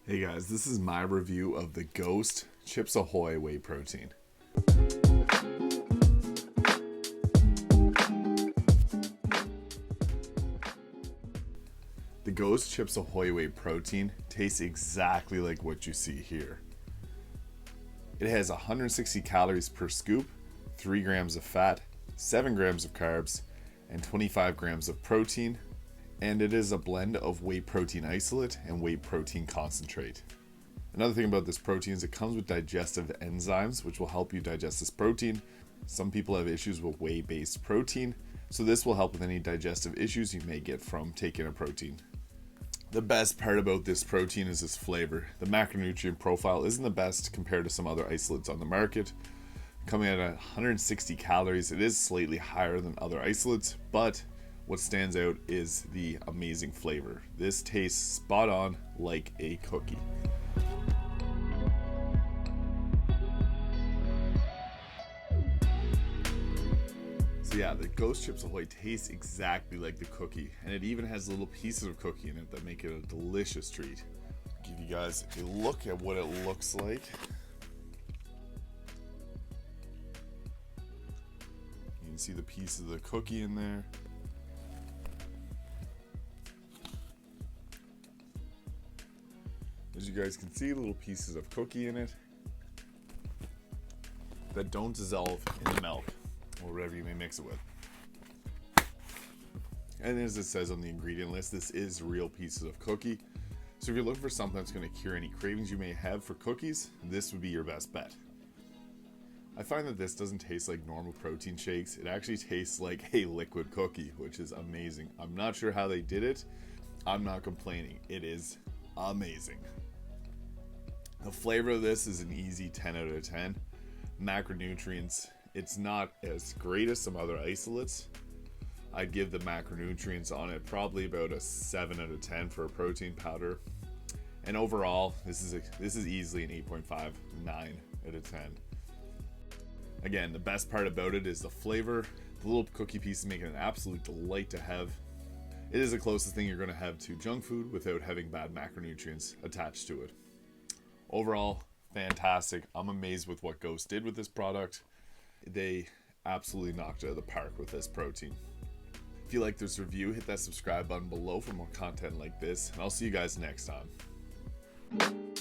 Hey guys, this is my review of the Ghost Chips Ahoy whey protein. The Ghost Chips Ahoy whey protein tastes exactly like what you see here. It has 160 calories per scoop, 3 grams of fat, 7 grams of carbs, and 25 grams of protein, and it is a blend of whey protein isolate and whey protein concentrate. Another thing about this protein is it comes with digestive enzymes, which will help you digest this protein. Some people have issues with whey-based protein, so this will help with any digestive issues you may get from taking a protein. The best part about this protein is its flavor. The macronutrient profile isn't the best compared to some other isolates on the market. Coming at 160 calories, it is slightly higher than other isolates, but what stands out is the amazing flavor. This tastes spot on like a cookie. So yeah, the Ghost Chips Ahoy tastes exactly like the cookie, and it even has little pieces of cookie in it that make it a delicious treat. I'll give you guys a look at what it looks like. You can see the piece of the cookie in there. As you guys can see, little pieces of cookie in it that don't dissolve in the milk or whatever you may mix it with. And as it says on the ingredient list, this is real pieces of cookie. So if you're looking for something that's going to cure any cravings you may have for cookies, this would be your best bet. I find that this doesn't taste like normal protein shakes. It actually tastes like a liquid cookie, which is amazing. I'm not sure how they did it. I'm not complaining. It is amazing. The flavor of this is an easy 10 out of 10. Macronutrients, it's not as great as some other isolates. I'd give the macronutrients on it probably about a 7 out of 10 for a protein powder. And overall, this is easily an 8.5, 9 out of 10. Again, the best part about it is the flavor. The little cookie pieces make it an absolute delight to have. It is the closest thing you're going to have to junk food without having bad macronutrients attached to it. Overall, fantastic. I'm amazed with what Ghost did with this product. They absolutely knocked it out of the park with this protein. If you like this review, hit that subscribe button below for more content like this, and I'll see you guys next time.